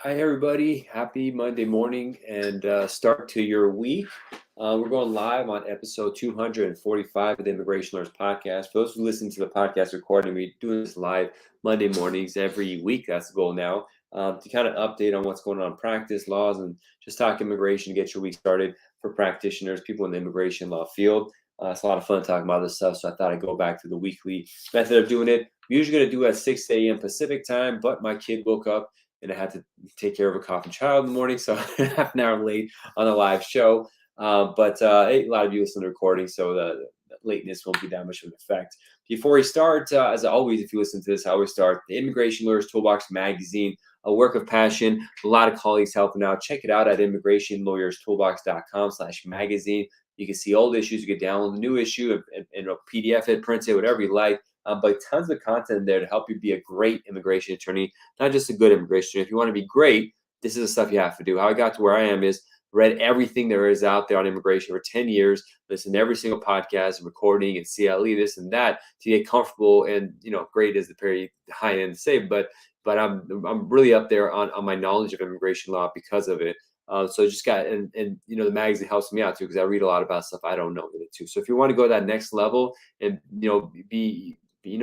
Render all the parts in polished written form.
Hi, everybody. Happy Monday morning and start to your week. We're going live on episode 245 of the Immigration Learners podcast. For those who listen to the podcast recording, we're doing this live Monday mornings every week. That's the goal now, to kind of update on what's going on in practice, laws, and just talk immigration, get your week started for practitioners, people in the immigration law field. It's a lot of fun talking about this stuff, so I thought I'd go back to the weekly method of doing it. I'm usually going to do it at 6 a.m. Pacific time, but my kid woke up and I had to take care of a coughing child in the morning, so half an hour late on the live show. But a lot of you listen to the recording, so the lateness won't be that much of an effect. Before we start, as always, if you listen to this, I always start the Immigration Lawyers Toolbox magazine, a work of passion, a lot of colleagues helping out. Check it out at immigrationlawyerstoolbox.com/magazine. You can see old issues. You can download the new issue and PDF it, print it, whatever you like. But tons of content there to help you be a great immigration attorney, not just a good immigration attorney. If you want to be great, this is the stuff you have to do. How I got to where I am is read everything there is out there on immigration for 10 years, listen to every single podcast and recording and CLE, this and that to get comfortable. And, great is the very high end to say, but I'm really up there on my knowledge of immigration law because of it. So just got, and the magazine helps me out too, because I read a lot about stuff I don't know really too. So if you want to go to that next level and,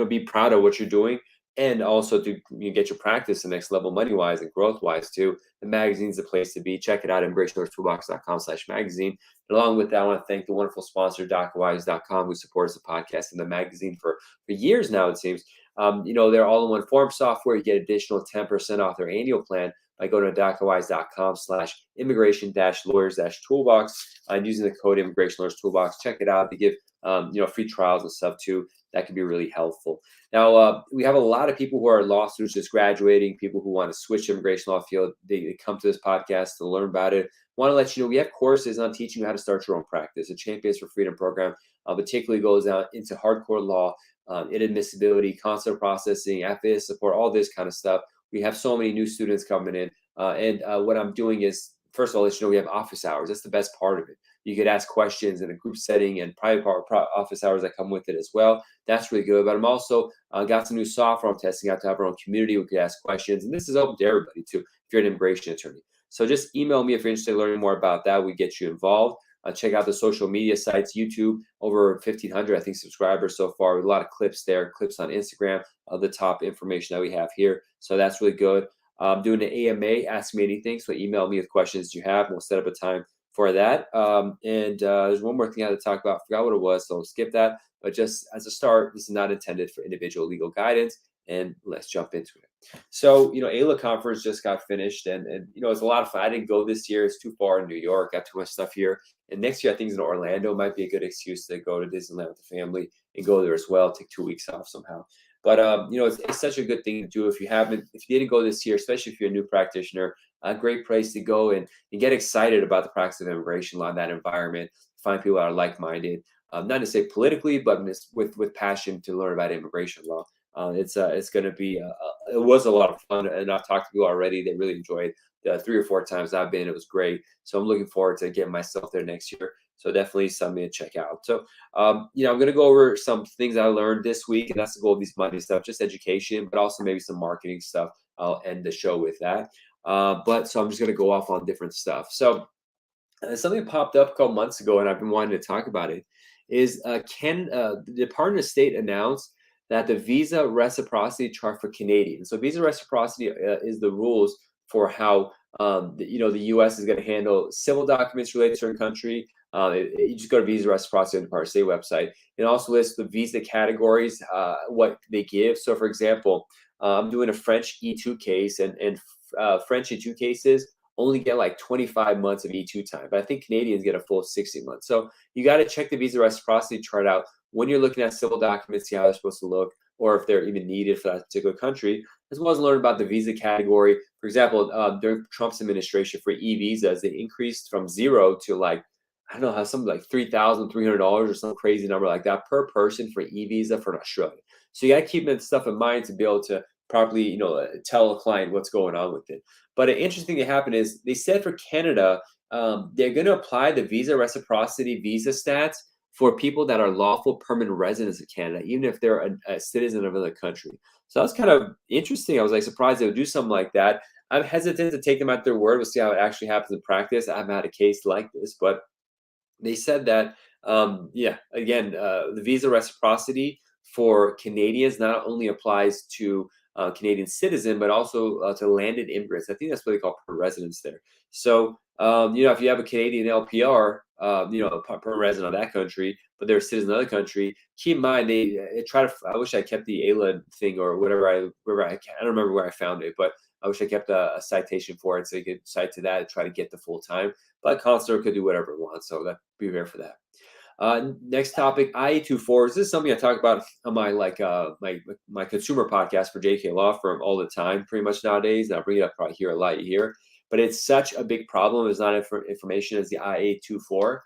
be proud of what you're doing, and also to get your practice the next level money wise and growth wise too, the magazine's the place to be. Check it out at immigrationlawyerstoolbox.com/magazine. And along with that, I want to thank the wonderful sponsor DocWise.com, who supports the podcast and the magazine for years now, it seems. They're all-in-one form software. You get additional 10% off their annual plan by going to docwise.com/immigration-lawyers-toolbox and using the code Immigration Lawyers Toolbox. Check it out. They give free trials and stuff too. That can be really helpful. Now, we have a lot of people who are law students just graduating, people who want to switch to immigration law field. They come to this podcast to learn about it. Want to let you know we have courses on teaching you how to start your own practice. The Champions for Freedom program particularly goes out into hardcore law, inadmissibility, consular processing, FAA support, all this kind of stuff. We have so many new students coming in. And what I'm doing is, first of all, let you know we have office hours. That's the best part of it. You could ask questions in a group setting and private office hours that come with it as well. That's really good. But I'm also got some new software I'm testing out to have our own community. We could ask questions. And this is open to everybody too, if you're an immigration attorney. So just email me if you're interested in learning more about that. We get you involved. Check out the social media sites, YouTube, over 1,500, I think, subscribers so far. With a lot of clips there, clips on Instagram, the top information that we have here. So that's really good. I'm doing an AMA, Ask Me Anything. So email me with questions you have, and we'll set up a time for that. There's one more thing I had to talk about. I forgot what it was, so I'll skip that. But just as a start, this is not intended for individual legal guidance. And let's jump into it. So, AILA conference just got finished, and it's a lot of fun. I didn't go this year. It's too far in New York. Got too much stuff here. And next year, I think it's in Orlando. Might be a good excuse to go to Disneyland with the family and go there as well. Take 2 weeks off somehow. But it's such a good thing to do if you didn't go this year, especially if you're a new practitioner. A great place to go and get excited about the practice of immigration law in that environment. Find people that are like-minded, not to say politically, but with passion to learn about immigration law. It's going to be it was a lot of fun, and I've talked to people already. They really enjoyed the 3 or 4 times I've been. It was great. So I'm looking forward to getting myself there next year. So definitely something to check out. So, I'm going to go over some things I learned this week, and that's the goal of these Monday stuff, just education, but also maybe some marketing stuff. I'll end the show with that. So I'm just going to go off on different stuff. So something popped up a couple months ago, and I've been wanting to talk about it, is the Department of State announced that the visa reciprocity chart for Canadians. So visa reciprocity is the rules for how the U.S. is going to handle civil documents related to a certain country. You just go to Visa Reciprocity on the Department of State website. It also lists the visa categories, what they give. So, for example, I'm doing a French E2 case, and French E2 cases only get like 25 months of E2 time, but I think Canadians get a full 60 months. So you got to check the visa reciprocity chart out when you're looking at civil documents, see how they're supposed to look, or if they're even needed for that particular country, as well as learn about the visa category. For example, during Trump's administration for e-visas, they increased from 0 to I don't know, something like $3,300 or some crazy number like that per person for e-visa for Australia. So you got to keep that stuff in mind to be able to properly, tell a client what's going on with it. But an interesting thing that happened is they said for Canada, they're going to apply the visa reciprocity visa stats for people that are lawful permanent residents of Canada, even if they're a citizen of another country. So that's kind of interesting. I was surprised they would do something like that. I'm hesitant to take them at their word. We'll see how it actually happens in practice. I haven't had a case like this, but they said that, yeah, again, the visa reciprocity for Canadians not only applies to Canadian citizen, but also to landed immigrants. I think that's what they call permanent residents there. So, if you have a Canadian LPR, permanent resident of that country, but they're a citizen of another country, keep in mind they try to. I wish I kept the AILA thing or whatever. I don't remember where I found it, but I wish I kept a citation for it so you could cite to that and try to get the full time. But consular could do whatever it wants, so that be there for that. Next topic, IA-24s. This is something I talk about on my my consumer podcast for JK Law Firm all the time, pretty much nowadays. And I bring it up probably here a lot here, but it's such a big problem. It's not information as the IA-24.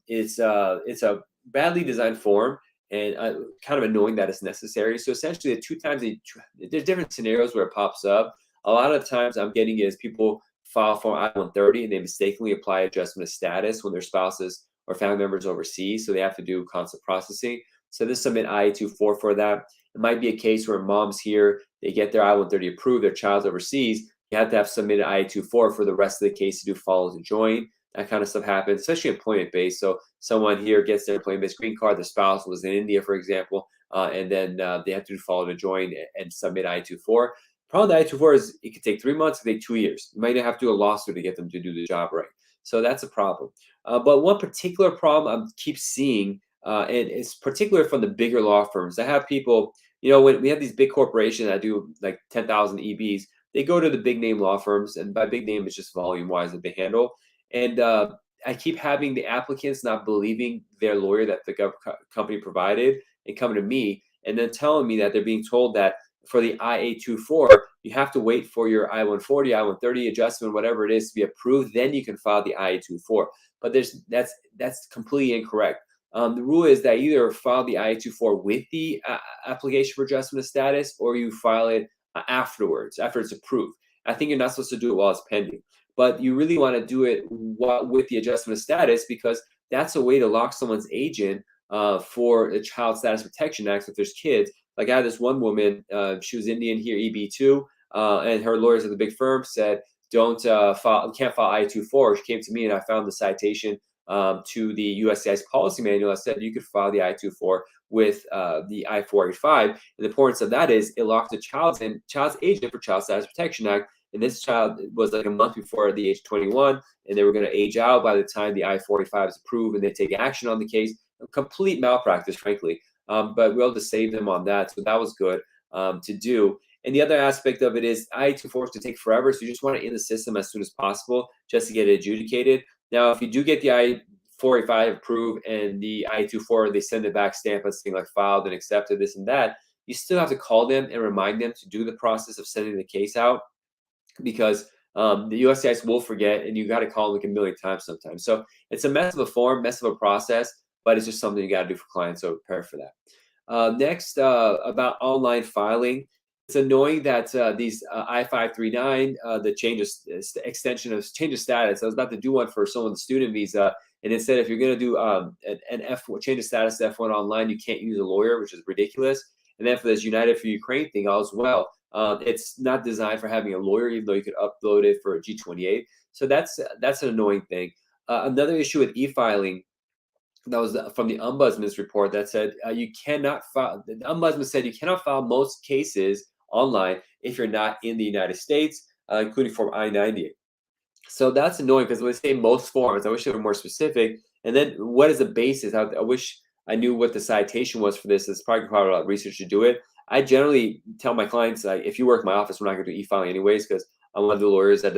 It's a badly designed form and kind of annoying that it's necessary. So essentially, there's different scenarios where it pops up. A lot of times, I'm getting is people file Form I-130 and they mistakenly apply adjustment of status when their spouses or family members overseas, so they have to do consular processing. So this submit I-24 for that. It might be a case where mom's here, they get their I-130 approved, their child's overseas, you have to have submitted I-24 for the rest of the case to do follow to join. That kind of stuff happens, especially employment-based. So someone here gets their employment-based green card, their spouse was in India, for example, and then they have to do follow to join and submit I-24. Problem with I-24 is it could take 3 months, it could take 2 years. You might have to do a lawsuit to get them to do the job right. So that's a problem. But one particular problem I keep seeing, and it's particular from the bigger law firms. I have people, when we have these big corporations that do like 10,000 EBs, they go to the big name law firms, and by big name, it's just volume wise that they handle. And I keep having the applicants not believing their lawyer that the company provided and coming to me and then telling me that they're being told that for the IA-24, you have to wait for your I-140, I-130 adjustment, whatever it is, to be approved. Then you can file the IA-24. But that's completely incorrect. The rule is that you either file the IA-24 with the application for adjustment of status, or you file it afterwards, after it's approved. I think you're not supposed to do it while it's pending. But you really want to do it with the adjustment of status, because that's a way to lock someone's age in for the Child Status Protection Act if there's kids. Like I had this one woman, she was Indian here, EB2, and her lawyers at the big firm said, can't file I-24. She came to me and I found the citation to the USCIS policy manual. I said you could file the I-24 with the I-485. And the importance of that is it locks the child's age in for Child Status Protection Act. And this child was like a month before the age 21, and they were going to age out by the time the I-485 is approved and they take action on the case. A complete malpractice, frankly. But we're able to save them on that. So that was good to do. And the other aspect of it is I-24 can take forever. So you just want it in the system as soon as possible just to get it adjudicated. Now, if you do get the I-485 approved and the I-24, they send it back stamp and saying like filed and accepted, this and that, you still have to call them and remind them to do the process of sending the case out, because the USCIS will forget and you got to call them like a million times sometimes. So it's a mess of a form, mess of a process, but it's just something you got to do for clients. So prepare for that. Next, about online filing. It's annoying that these I-539, the change of status. I was about to do one for someone with a student visa, and it said if you're going to do an change of status to F1 online, you can't use a lawyer, which is ridiculous. And then for this United for Ukraine thing as well, it's not designed for having a lawyer, even though you could upload it for a G28. So that's an annoying thing. Another issue with e-filing, that was from the Ombudsman's report that said you cannot file. The Ombudsman said you cannot file most cases online if you're not in the United States, including Form I-90. So that's annoying because when they say most forms, I wish they were more specific. And then what is the basis? I wish I knew what the citation was for this. It's probably a lot of research to do it. I generally tell my clients, like, if you work in my office, we're not going to do e-filing anyways, because I'm one of the lawyers that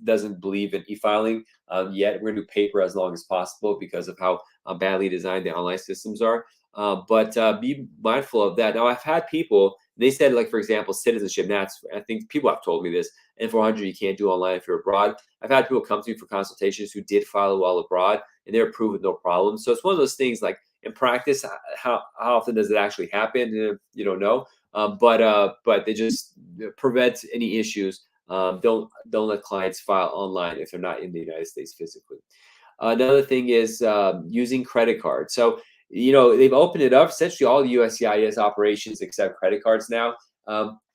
doesn't believe in e-filing yet. We're going to do paper as long as possible because of how badly designed the online systems are. But be mindful of that. Now, I've had people, they said, like, for example, citizenship. I think people have told me this. N400 you can't do online if you're abroad. I've had people come to me for consultations who did file while abroad, and they're approved with no problem. So it's one of those things, like, in practice, how often does it actually happen? You don't know. But they just prevent any issues. Don't let clients file online if they're not in the United States physically. Another thing is using credit cards. So they've opened it up. Essentially, all the USCIS operations accept credit cards now.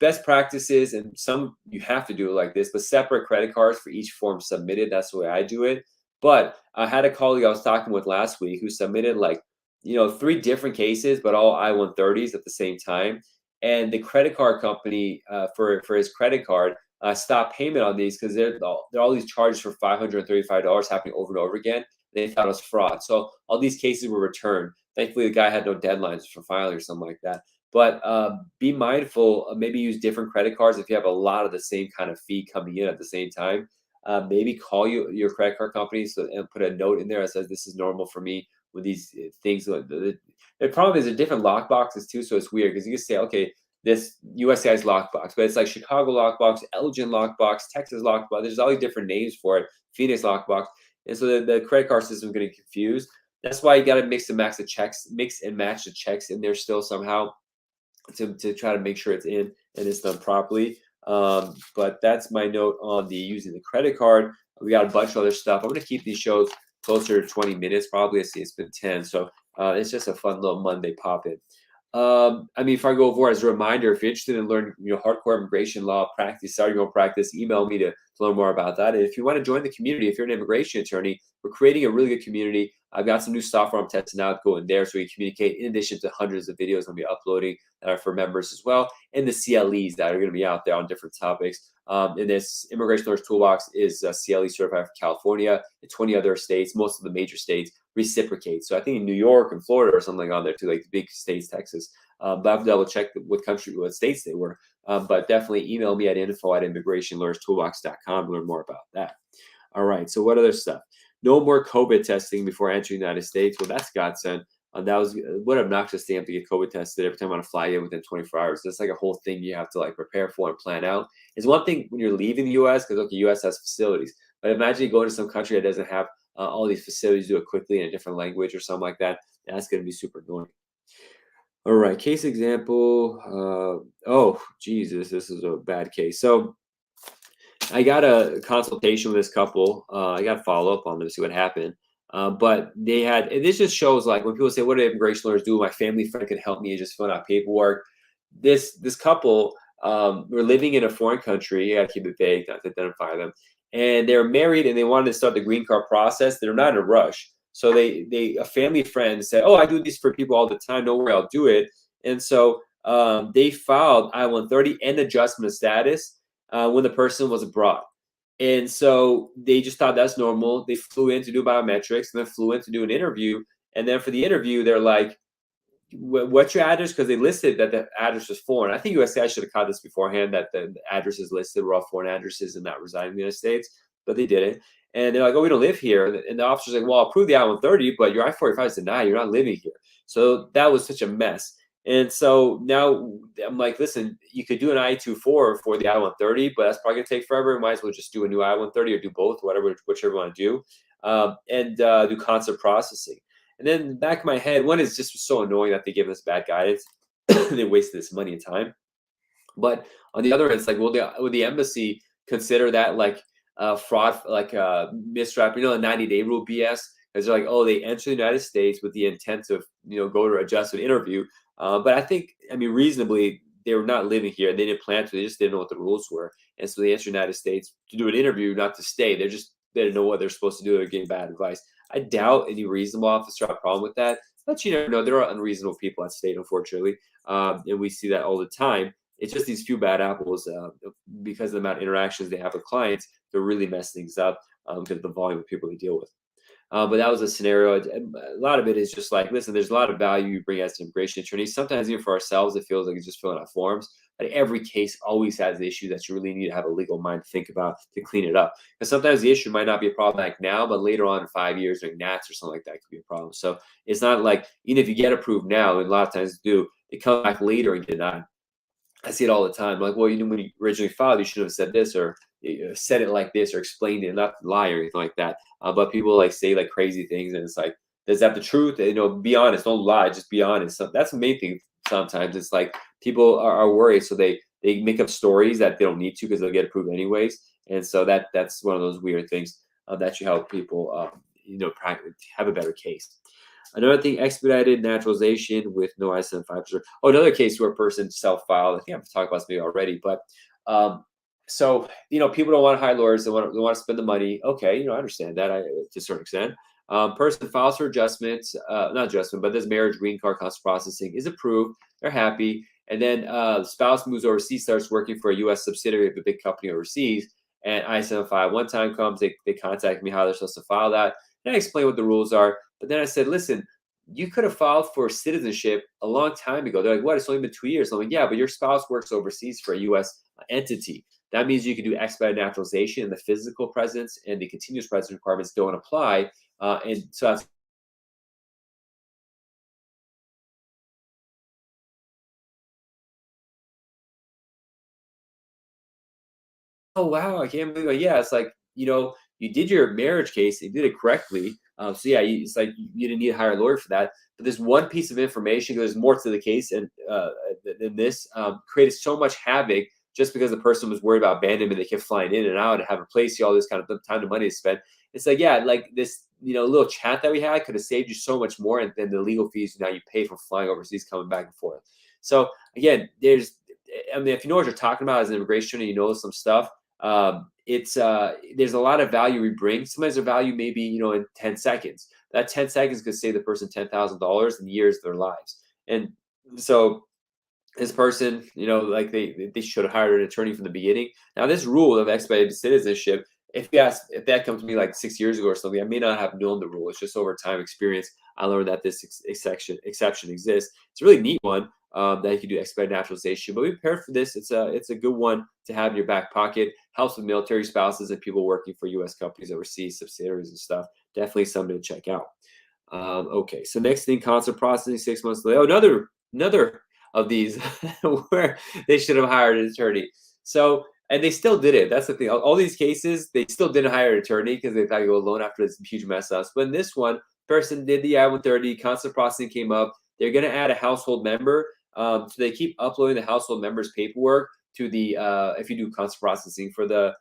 Best practices, and some you have to do it like this, but separate credit cards for each form submitted. That's the way I do it. But I had a colleague I was talking with last week who submitted like, 3 different cases, but all I-130s at the same time. And the credit card company for his credit card stopped payment on these because there are all these charges for $535 happening over and over again. They thought it was fraud. So all these cases were returned. Thankfully, the guy had no deadlines for filing or something like that. But be mindful. Maybe use different credit cards if you have a lot of the same kind of fee coming in at the same time. Maybe call your credit card company and put a note in there that says this is normal for me with these things. The problem is there are different lock boxes too, so it's weird because you can say, okay, this USCI's lockbox, but it's like Chicago lockbox, Elgin lockbox, Texas lockbox. There's all these different names for it. Phoenix lockbox, and so the credit card system is getting confused. That's why you got to mix and match the checks in there still somehow to try to make sure it's in and it's done properly. But that's my note on the using the credit card. We got a bunch of other stuff. I'm going to keep these shows closer to 20 minutes probably. I see it's been 10, so it's just a fun little Monday pop in. If I go over as a reminder, if you're interested in learning, hardcore immigration law practice, starting your own practice, email me to learn more about that. And if you want to join the community, if you're an immigration attorney, we're creating a really good community. I've got some new software I'm testing out. Go in there so we communicate in addition to hundreds of videos I'll be uploading that are for members as well, and the CLEs that are going to be out there on different topics. And this Immigration Lawyers Toolbox is CLE certified for California and 20 other states, most of the major states reciprocate. So I think in New York and Florida or something on there too, like the big states, Texas. But I've double checked what states they were. But definitely email me at info@immigrationlawyerstoolbox.com to learn more about that. All right. So what other stuff? No more COVID testing before entering the United States. Well, that's godsend. That was what obnoxious thing to get COVID tested every time I want to fly in within 24 hours. That's like a whole thing you have to like prepare for and plan out. It's one thing when you're leaving the U.S. because the U.S. has facilities, but imagine you go to some country that doesn't have all these facilities, do it quickly in a different language or something like that. That's going to be super annoying. All right, case example. Oh, Jesus, this is a bad case. So I got a consultation with this couple. I got to follow up on them to see what happened. But they had, and this just shows like when people say, what do immigration lawyers do? My family friend can help me just fill out paperwork. This couple were living in a foreign country. You got to keep it vague, not to identify them. And they're married and they wanted to start the green card process. They're not in a rush. So a family friend said, oh, I do this for people all the time. Don't worry, I'll do it. And so they filed I-130 and adjustment of status when the person was abroad. And so they just thought that's normal. They flew in to do biometrics and then flew in to do an interview. And then for the interview, they're like, what's your address? Because they listed that the address was foreign. I think USCIS should have caught this beforehand, that the addresses listed were all foreign addresses and not residing in the United States, but they didn't. And they're like, oh, we don't live here. And the officer's like, well, I'll prove the I-130, but your I-45 is denied. You're not living here. So that was such a mess. And so now I'm like, listen, you could do an I-24 for the I-130, but that's probably going to take forever. Might as well just do a new I-130 or do both, whichever you want to do, and do concept processing. And then back in my head, one is just so annoying that they give us bad guidance. They wasted this money and time. But on the other end, it's like, will the embassy consider that like fraud, like misrep, the 90-day rule BS? Because they're like, oh, they enter the United States with the intent of, go to adjust an interview. But I think, reasonably, they were not living here. They didn't plan to. They just didn't know what the rules were. And so they entered the United States to do an interview, not to stay. They didn't know what they're supposed to do. They're getting bad advice. I doubt any reasonable officer had a problem with that. But you never know. There are unreasonable people at state, unfortunately. And we see that all the time. It's just these few bad apples, because of the amount of interactions they have with clients, they're really mess things up because of the volume of people they deal with. But that was a scenario. A lot of it is just like, listen, there's a lot of value you bring as an immigration attorney. Sometimes even for ourselves, it feels like it's just filling out forms. But every case always has the issue that you really need to have a legal mind to think about to clean it up. Because sometimes the issue might not be a problem like now, but later on in 5 years during NATS or something like that could be a problem. So it's not like, even if you get approved now, and a lot of times do, they come back later and deny. I see it all the time. Like, well, when you originally filed, you should have said this or said it like this or explained it, not lie or anything like that. But people like say like crazy things, and it's like, is that the truth? Be honest. Don't lie. Just be honest. So that's the main thing. Sometimes it's like people are worried, so they make up stories that they don't need to because they'll get approved anyways. And so that's one of those weird things that you help people have a better case. Another thing, expedited naturalization with no I-75. Oh, another case where a person self-filed. I think I've talked about this maybe already, but so people don't want to hire lawyers. They want to spend the money. Okay, I understand that to a certain extent. Person files for adjustments, not adjustment, but this marriage, green card, consular processing is approved. They're happy, and then the spouse moves overseas, starts working for a U.S. subsidiary of a big company overseas. And I-75 one time comes, they contact me how they're supposed to file that. And I explain what the rules are. But then I said, listen, you could have filed for citizenship a long time ago. They're like, what? It's only been 2 years. I'm like, yeah, but your spouse works overseas for a U.S. entity. That means you can do expedited naturalization, and the physical presence and the continuous presence requirements don't apply. And so that's oh wow, I can't believe it. Yeah, it's like, you did your marriage case, you did it correctly. So yeah, it's like you didn't need to hire a lawyer for that. But there's one piece of information, there's more to the case, and than this created so much havoc just because the person was worried about abandonment. They kept flying in and out and having to place you all this kind of time and money to spend. It's like, yeah, like this, little chat that we had could have saved you so much more, and then the legal fees now you pay for flying overseas, coming back and forth. So again, I mean, if you know what you're talking about as an immigration and you know some stuff, it's there's a lot of value we bring. Sometimes the value maybe in 10 seconds. That 10 seconds could save the person $10,000 in years of their lives. And so this person, like they should have hired an attorney from the beginning. Now, this rule of expedited citizenship, if that comes to me like 6 years ago or something, I may not have known the rule. It's just over time experience, I learned that this exception exists. It's a really neat one, that you can do expedited naturalization. But be prepared for this. It's a good one to have in your back pocket. Helps with military spouses and people working for U.S. companies overseas, subsidiaries and stuff. Definitely something to check out. Okay, so next thing, consular processing 6 months later. Oh, another of these where they should have hired an attorney. So, and they still did it. That's the thing. All these cases, they still didn't hire an attorney because they thought you go alone after this huge mess ups. But in this one, person did the I-130, consular processing came up. They're going to add a household member. So they keep uploading the household member's paperwork to the if you do consular processing for the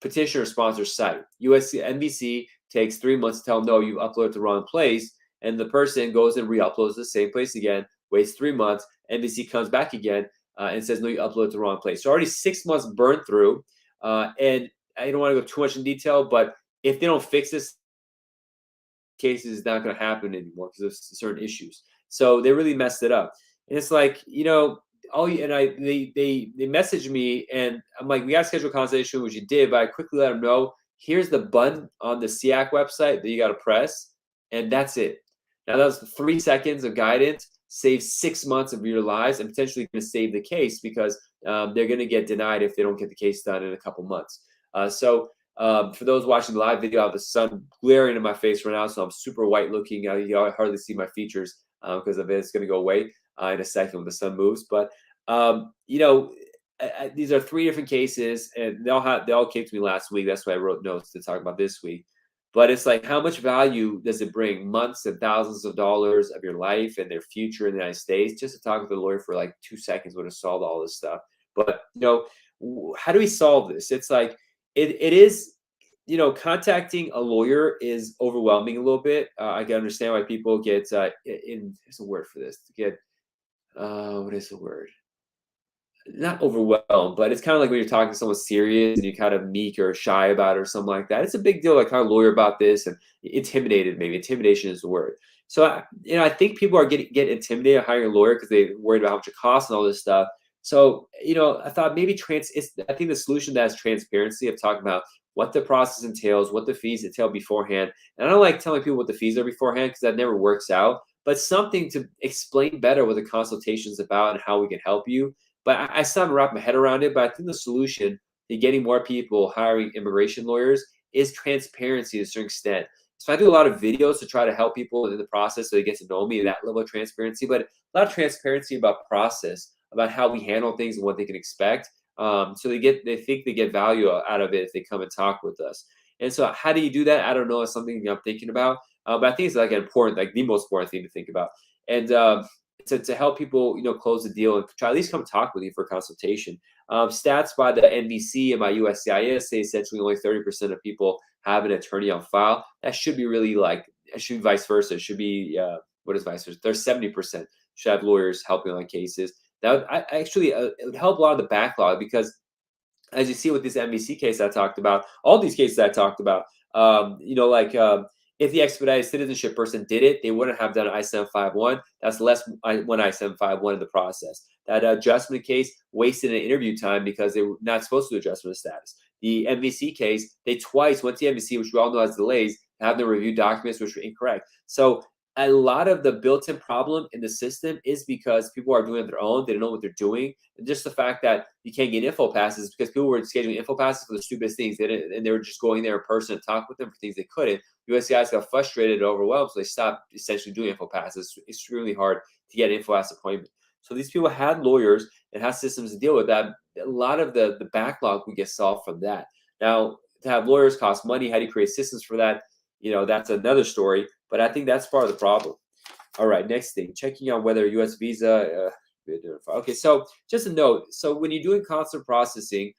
petitioner sponsor site. USC NBC takes 3 months to tell them, no, you uploaded the wrong place, and the person goes and re-uploads the same place again, waits 3 months. NBC comes back again and says, no, you uploaded the wrong place. So already 6 months burned through, and I don't want to go too much in detail, but if they don't fix this, case is not going to happen anymore because of certain issues. So they really messed it up. And it's like, they messaged me and I'm like, we got to schedule a consultation, which you did, but I quickly let them know, here's the button on the CEAC website that you got to press, and that's it. Now that was 3 seconds of guidance, saves 6 months of your lives, and potentially going to save the case because they're going to get denied if they don't get the case done in a couple months. For those watching the live video, I have the sun glaring in my face right now, so I'm super white looking. I hardly see my features because of it. It's going to go away in a second when the sun moves. But these are 3 different cases, and they all came to me last week. That's why I wrote notes to talk about this week. But it's like, how much value does it bring? Months and thousands of dollars of your life and their future in the United States. Just to talk with the lawyer for like 2 seconds would have solved all this stuff. But how do we solve this? It's like it is, contacting a lawyer is overwhelming a little bit. I can understand why people get there's a word for this, to get what is the word? Not overwhelmed, but it's kind of like when you're talking to someone serious and you're kind of meek or shy about it or something like that. It's a big deal, like how a lawyer about this, and intimidated. Maybe intimidation is the word. So I think people are get intimidated hiring a lawyer because they're worried about how much it costs and all this stuff. So I thought maybe I think the solution to that is transparency, of talking about what the process entails, what the fees entail beforehand. And I don't like telling people what the fees are beforehand because that never works out. But something to explain better what the consultation is about and how we can help you. But I still haven't wrapped my head around it. But I think the solution to getting more people hiring immigration lawyers is transparency to a certain extent. So I do a lot of videos to try to help people in the process so they get to know me, that level of transparency, but a lot of transparency about process, about how we handle things and what they can expect. So they think they get value out of it if they come and talk with us. And so how do you do that? I don't know. It's something I'm thinking about. But I think it's like the most important thing to think about. And to help people, close the deal and try at least come talk with you for a consultation. Stats by the NBC and by USCIS say essentially only 30% of people have an attorney on file. That should be really like it should be vice versa. It should be what is vice versa? There's 70% should have lawyers helping on cases. That actually it would help a lot of the backlog because as you see with this NBC case I talked about, all these cases I talked about, if the expedited citizenship person did it, they wouldn't have done an I-751. That's less one I-751 in the process. That adjustment case wasted an interview time because they were not supposed to do adjustment of status. The NBC case, they twice went to the NBC, which we all know has delays, have them review documents which were incorrect. So a lot of the built-in problem in the system is because people are doing it their own. They don't know what they're doing. And just the fact that you can't get info passes because people were scheduling info passes for the stupidest things. And they were just going there in person to talk with them for things they couldn't. USCIS got frustrated and overwhelmed, so they stopped essentially doing info passes. It's extremely hard to get an info pass appointment. So these people had lawyers and had systems to deal with that. A lot of the backlog would get solved from that. Now, to have lawyers cost money. How do you create systems for that? That's another story, but I think that's part of the problem. All right, next thing, checking on whether U.S. visa. Okay, so just a note. So when you're doing consular processing,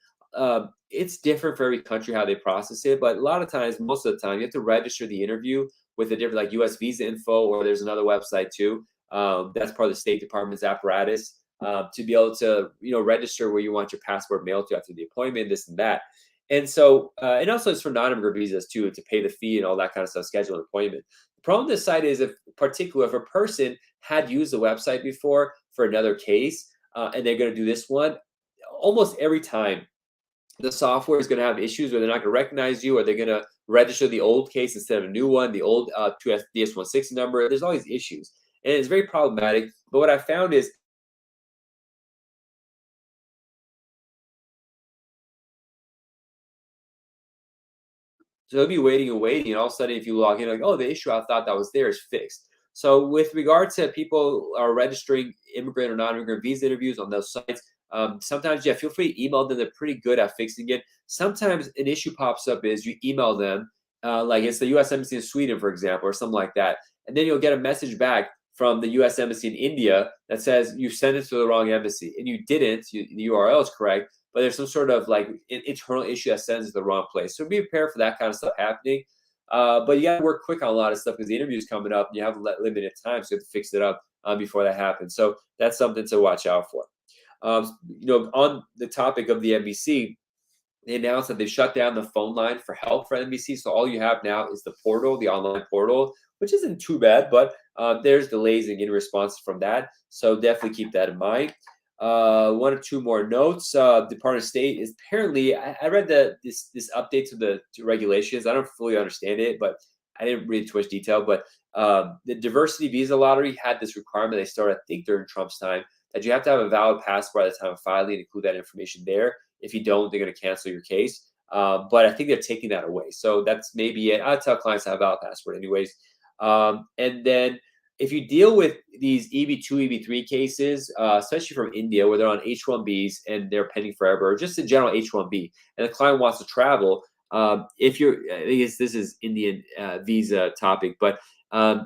it's different for every country how they process it, but a lot of times, most of the time, you have to register the interview with a different, like U.S. visa info, or there's another website too. That's part of the State Department's apparatus to be able to, register where you want your passport mailed to after the appointment, this and that. And so, and also it's for non-immigrant visas too, to pay the fee and all that kind of stuff, schedule an appointment. The problem with this site is, if a person had used the website before for another case, and they're going to do this one, almost every time the software is going to have issues where they're not going to recognize you, or they're going to register the old case instead of a new one, the old DS-160 number. There's all these issues, and it's very problematic. But what I found is, so they'll be waiting and waiting, and all of a sudden, if you log in, like, oh, the issue I thought that was there is fixed. So with regard to people are registering immigrant or non-immigrant visa interviews on those sites, sometimes, yeah, feel free to email them. They're pretty good at fixing it. Sometimes an issue pops up is you email them, like it's the U.S. Embassy in Sweden, for example, or something like that, and then you'll get a message back from the U.S. Embassy in India that says you sent it to the wrong embassy, and you didn't. The URL is correct, but there's some sort of like internal issue that sends it to the wrong place. So be prepared for that kind of stuff happening. But you got to work quick on a lot of stuff because the interview is coming up and you have limited time, so you have to fix it up before that happens. So that's something to watch out for. On the topic of the NBC, they announced that they shut down the phone line for help for NBC. So all you have now is the portal, the online portal, which isn't too bad, but there's delays in getting responses from that. So definitely keep that in mind. One or two more notes. Department of State is apparently, I read this update to regulations. I don't fully understand it, but I didn't read too much detail. But the diversity visa lottery had this requirement. They started, I think, during Trump's time, that you have to have a valid passport at the time of filing and include that information there. If you don't, they're going to cancel your case. But I think they're taking that away. So that's maybe it. I tell clients to have a valid passport anyways. And then if you deal with these EB2, EB3 cases, especially from India, where they're on H-1Bs and they're pending forever, or just a general H-1B, and the client wants to travel, I guess this is Indian visa topic, but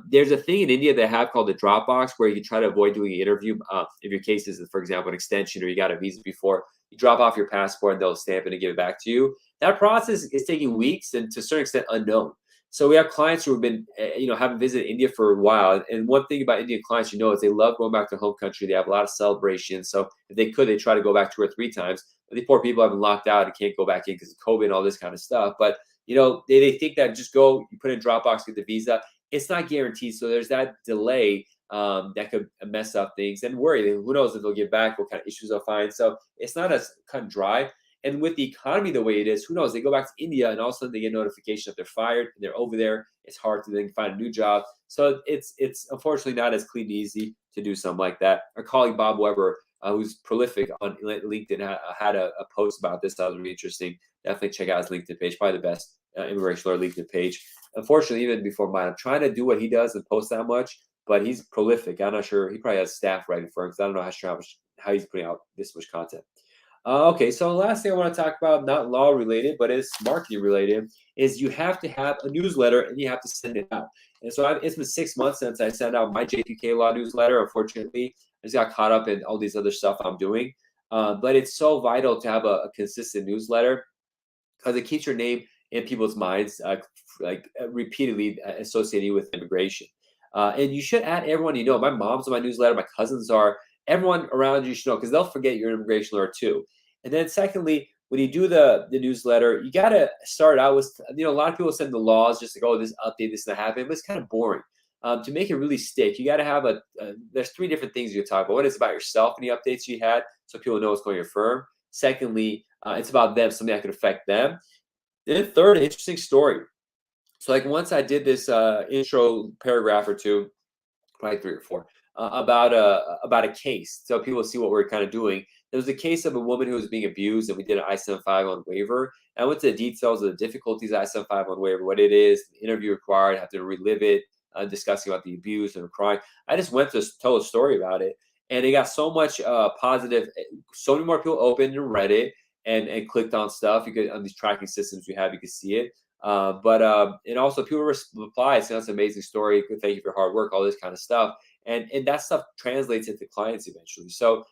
there's a thing in India they have called the Dropbox, where you can try to avoid doing an interview. If your case is, for example, an extension, or you got a visa before, you drop off your passport and they'll stamp it and give it back to you. That process is taking weeks and to a certain extent unknown. So we have clients who have been, haven't visited India for a while. And one thing about Indian clients, is they love going back to home country. They have a lot of celebrations. So if they could, they try to go back 2 or 3 times. But these poor people have been locked out and can't go back in because of COVID and all this kind of stuff. But, they think that just go, you put in Dropbox, get the visa. It's not guaranteed. So there's that delay that could mess up things and worry. Who knows if they'll get back, what kind of issues they'll find. So it's not as cut and dry. And with the economy the way it is, who knows? They go back to India and all of a sudden they get notification that they're fired and they're over there. It's hard to then find a new job. So it's unfortunately not as clean and easy to do something like that. Our colleague Bob Weber, who's prolific on LinkedIn, had a post about this that was really interesting. Definitely check out his LinkedIn page, probably the best immigration lawyer LinkedIn page. Unfortunately, even before mine, I'm trying to do what he does and post that much, but he's prolific. I'm not sure. He probably has staff writing for him because I don't know how he's putting out this much content. Okay, so the last thing I want to talk about, not law related, but is marketing related, is you have to have a newsletter and you have to send it out. And so it's been 6 months since I sent out my JPK Law newsletter. Unfortunately, I just got caught up in all these other stuff I'm doing. But it's so vital to have a consistent newsletter because it keeps your name in people's minds, repeatedly associating with immigration. And you should add everyone you know. My mom's on my newsletter. My cousins are. Everyone around you should know because they'll forget you're an immigration lawyer too. And then secondly, when you do the newsletter, you got to start out with, a lot of people send the laws just like, oh, this update, this and that happened, but it's kind of boring. To make it really stick, you got to have there's three different things you talk about. One is about yourself and the updates you had, so people know what's going on in your firm. Secondly, it's about them, something that could affect them. Then third, interesting story. So like once I did this intro paragraph or two, probably three or four, about a case, so people see what we're kind of doing. There was a case of a woman who was being abused, and we did an I-75 on waiver. And I went to the details of the difficulties of I-75 on waiver, what it is, the interview required, have to relive it, discussing about the abuse and crying. I just went to tell a story about it, and it got so much positive. So many more people opened and read it and clicked on stuff. You could, on these tracking systems we have, you could see it. And also people reply saying that's an amazing story. Thank you for your hard work, all this kind of stuff. And that stuff translates into clients eventually. So,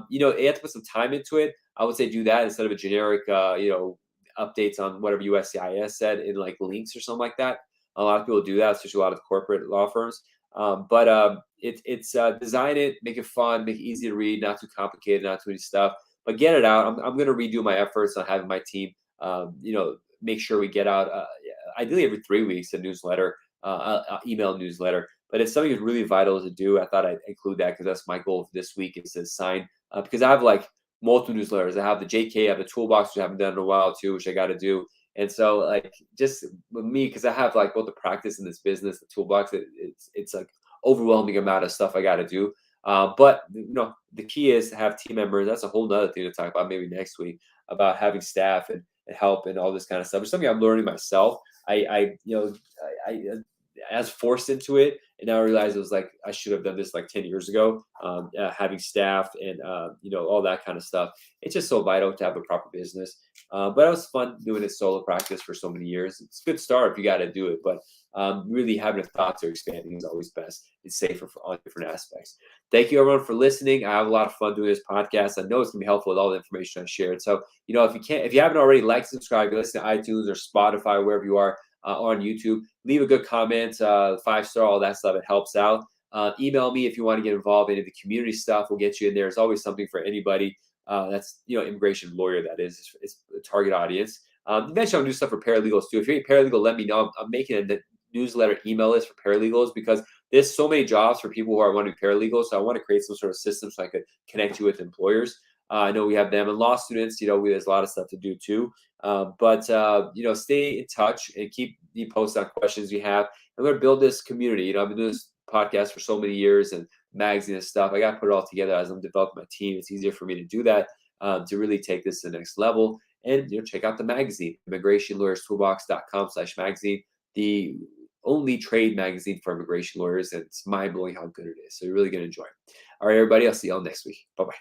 you have to put some time into it. I would say do that instead of a generic, updates on whatever USCIS said in like links or something like that. A lot of people do that, especially a lot of corporate law firms. It's design it, make it fun, make it easy to read, not too complicated, not too many stuff, but get it out. I'm going to redo my efforts on having my team, make sure we get out, ideally every 3 weeks, a newsletter, email newsletter. But it's something that's really vital to do. I thought I'd include that because that's my goal for this week is to sign, because I have like multiple newsletters. I have the JK, I have the Toolbox, which I haven't done in a while too, which I got to do. And so like just with me, because I have like both the practice in this business, the Toolbox, it's like overwhelming amount of stuff I got to do. But the key is to have team members. That's a whole nother thing to talk about maybe next week about having staff and help and all this kind of stuff. It's something I'm learning myself. I as forced into it, and now I realize it was like I should have done this like 10 years ago. Having staff and all that kind of stuff. It's just so vital to have a proper business. But it was fun doing this solo practice for so many years. It's a good start if you got to do it, but really having a thought to expanding is always best. It's safer for all different aspects. Thank you everyone for listening. I have a lot of fun doing this podcast. I know it's gonna be helpful with all the information I shared. So if you haven't already, like, subscribe, you listen to iTunes or Spotify, wherever you are, on YouTube, leave a good comment, 5-star, all that stuff. It helps out. Email me if you want to get involved in the community stuff. We'll get you in there. There's always something for anybody. That's immigration lawyer. That is a target audience. Eventually, I'll do stuff for paralegals too. If you're a paralegal, let me know. I'm making a newsletter email list for paralegals because there's so many jobs for people who are wanting to be paralegals. So I want to create some sort of system so I could connect you with employers. I know we have them and law students. There's a lot of stuff to do too. Stay in touch and keep me posted on questions you have. I'm going to build this community. I've been doing this podcast for so many years and magazine and stuff. I got to put it all together as I'm developing my team. It's easier for me to do that, to really take this to the next level. And check out the magazine, immigrationlawyerstoolbox.com/magazine, the only trade magazine for immigration lawyers. And it's mind blowing how good it is. So you're really going to enjoy it. All right, everybody. I'll see you all next week. Bye-bye.